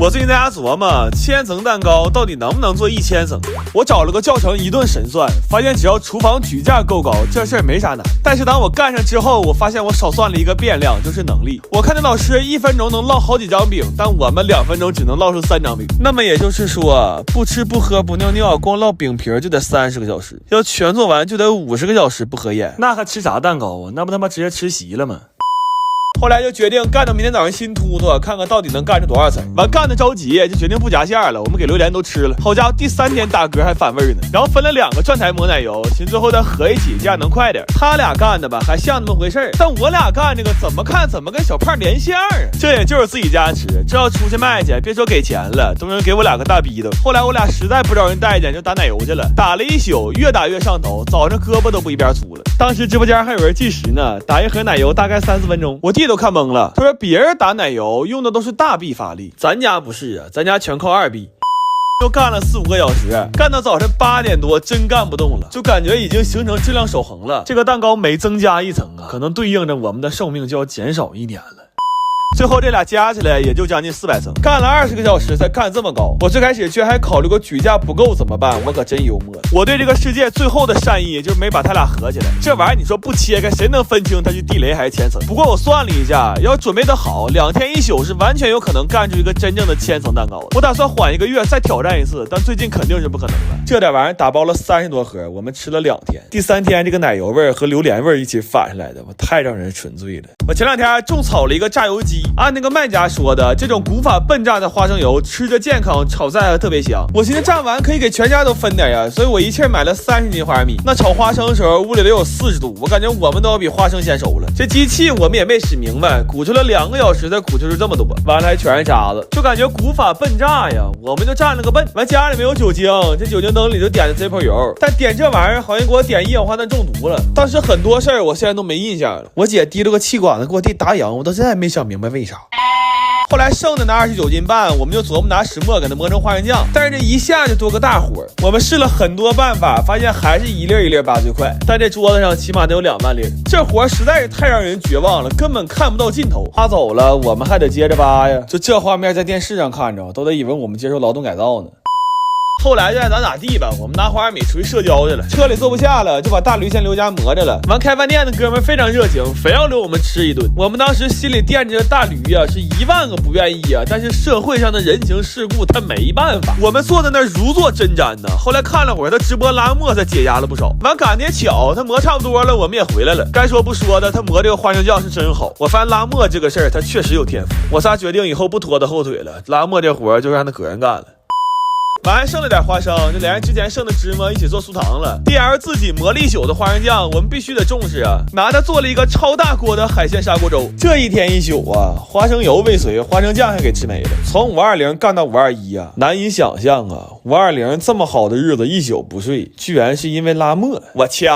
我最近在家琢磨千层蛋糕到底能不能做1000层。我找了个教程一顿神算，发现只要厨房举架够高，这事儿没啥难。但是当我干上之后，我发现我少算了一个变量，就是能力。我看那老师1分钟能烙好几张饼，但我们2分钟只能烙出3张饼。那么也就是说，不吃不喝不尿尿，光烙饼皮就得30个小时，要全做完就得50个小时不合眼，那还吃啥蛋糕啊？那不他妈直接吃席了吗？后来就决定干到明天早上新突突，看看到底能干出多少层。完干的着急，就决定不夹馅了。我们给榴莲都吃了，好家伙，第3天打嗝还反味呢。然后分了2个转台抹奶油，寻最后再合一起，这样能快点。他俩干的吧，还像那么回事儿，但我俩干这个怎么看怎么跟小胖连线啊！这也就是自己家吃，这要出去卖去，别说给钱了，都能给我2个大逼斗。后来我俩实在不招人待见，就打奶油去了，打了一宿，越打越上头，早上胳膊都不一边粗了。当时直播间还有人计时呢，打一盒奶油大概30分钟，我弟都看懵了。他说别人打奶油用的都是大臂发力，咱家不是啊，咱家全靠2臂。又干了4、5个小时，干到早晨8点多，真干不动了，就感觉已经形成质量守恒了。这个蛋糕每增加1层啊，可能对应着我们的寿命就要减少1年了。最后这俩加起来也就将近400层，干了20个小时才干这么高。我最开始居然还考虑过举架不够怎么办，我可真幽默。我对这个世界最后的善意就是没把他俩合起来，这玩意儿你说不切开，谁能分清它是地雷还是千层？不过我算了一下，要准备的好，2天1宿是完全有可能干出一个真正的千层蛋糕的。我打算缓1个月再挑战一次，但最近肯定是不可能了。这点玩意儿打包了30多盒，我们吃了2天，第3天这个奶油味和榴莲味一起反上来的，我太让人纯醉了。我前2天种草了一个榨油机，按那个卖家说的，这种古法笨榨的花生油吃着健康，炒菜还特别香。我寻思榨完可以给全家都分点呀，所以我一气买了30斤花生米。那炒花生的时候屋里得有40度，我感觉我们都要比花生先熟了。这机器我们也没使明白，鼓出了2个小时才鼓出这么多，完了还全是渣子，就感觉古法笨榨呀，我们就占了个笨。完家里没有酒精，这酒精灯里就点的这泡油，但点这玩意儿好像给我点1氧化碳中毒了。当时很多事儿我现在都没印象了。我姐提了个气管子给我弟打烊，我到现在没想明白为啥。后来剩的那29斤半，我们就琢磨拿石磨给它磨成花生酱，但是这一下就多个大火。我们试了很多办法，发现还是一粒一粒拔最快，但这桌子上起码得有2万粒，这活实在是太让人绝望了，根本看不到尽头。他走了，我们还得接着扒呀。就这画面在电视上看着，都得以为我们接受劳动改造呢。后来就爱咋地吧，我们拿花生米出去社交去了，车里坐不下了，就把大驴先留家磨着了。完开饭店的哥们非常热情，非要留我们吃一顿。我们当时心里惦记着大驴呀，是1万个不愿意啊，但是社会上的人情世故他没办法。我们坐在那如坐针毡呢。后来看了会儿他直播拉磨，才解压了不少。完赶的也巧，他磨差不多了，我们也回来了。该说不说的，他磨这个花生酱是真好。我发现拉磨这个事儿他确实有天赋。我仨决定以后不拖他后腿了，拉磨这活就让他个人干了。完剩了点花生，就连之前剩的芝麻一起做酥糖了。DL 自己磨了1宿的花生酱，我们必须得重视啊！拿它做了一个超大锅的海鲜砂锅粥。这1天1宿啊，花生油未遂，花生酱还给吃没了。从520干到521啊，难以想象啊！520这么好的日子1宿不睡，居然是因为拉磨，我掐了。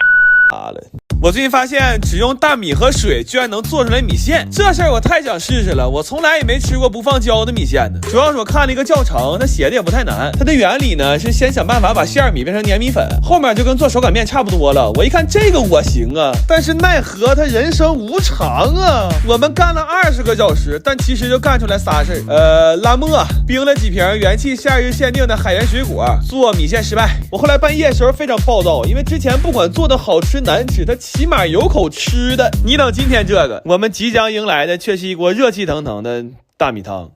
我最近发现只用大米和水居然能做出来米线，这事儿我太想试试了。我从来也没吃过不放胶的米线呢。主要是我看了一个教程，它写的也不太难。它的原理呢是先想办法把馅米变成粘米粉，后面就跟做手擀面差不多了。我一看这个我行啊，但是奈何它人生无常啊。我们干了20个小时，但其实就干出来仨事儿。拉磨，冰了几瓶元气夏日限定的海盐水果，做米线失败。我后来半夜时候非常暴躁，因为之前不管做的好吃难吃，它起码有口吃的。你等今天这个，我们即将迎来的却是一锅热气腾腾的大米汤。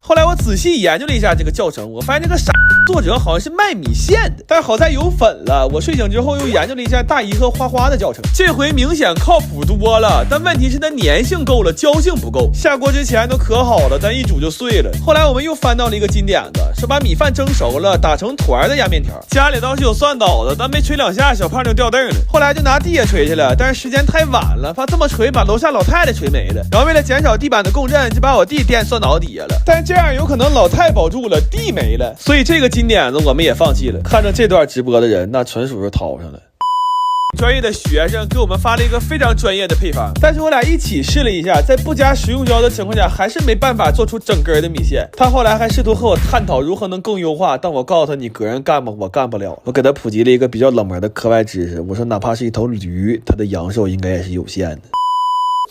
后来我仔细研究了一下这个教程，我发现这个傻作者好像是卖米线的，但是好在有粉了。我睡醒之后又研究了一下大姨和花花的教程，这回明显靠谱多了，但问题是它粘性够了，胶性不够。下锅之前都可好了，但一煮就碎了。后来我们又翻到了一个金点子，说把米饭蒸熟了，打成团的压面条。家里倒是有蒜捣的，但没捶2下，小胖就掉凳了。后来就拿地也捶去了，但是时间太晚了，怕这么捶把楼下老太太捶没了。然后为了减少地板的共振，就把我弟垫蒜脑底下了。但是这样有可能老太保住了，地没了，所以这个金点子我们也放弃了。看着这段直播的人，那纯属是掏上了。专业的学生给我们发了一个非常专业的配方，但是我俩一起试了一下，在不加食用胶的情况下，还是没办法做出整根的米线。他后来还试图和我探讨如何能更优化，但我告诉他，你个人干吧，我干不了。我给他普及了一个比较冷门的课外知识，我说哪怕是一头驴，它的阳寿应该也是有限的。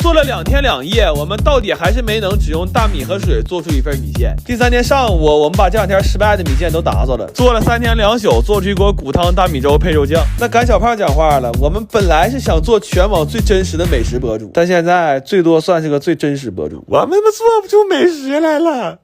做了2天2夜，我们到底还是没能只用大米和水做出一份米线。第3天上午，我们把这2天失败的米线都打扫了，做了3天2宿，做出一锅骨汤大米粥配肉酱。那赶小胖讲话了，我们本来是想做全网最真实的美食博主，但现在最多算是个最真实博主，我们做不出美食来了。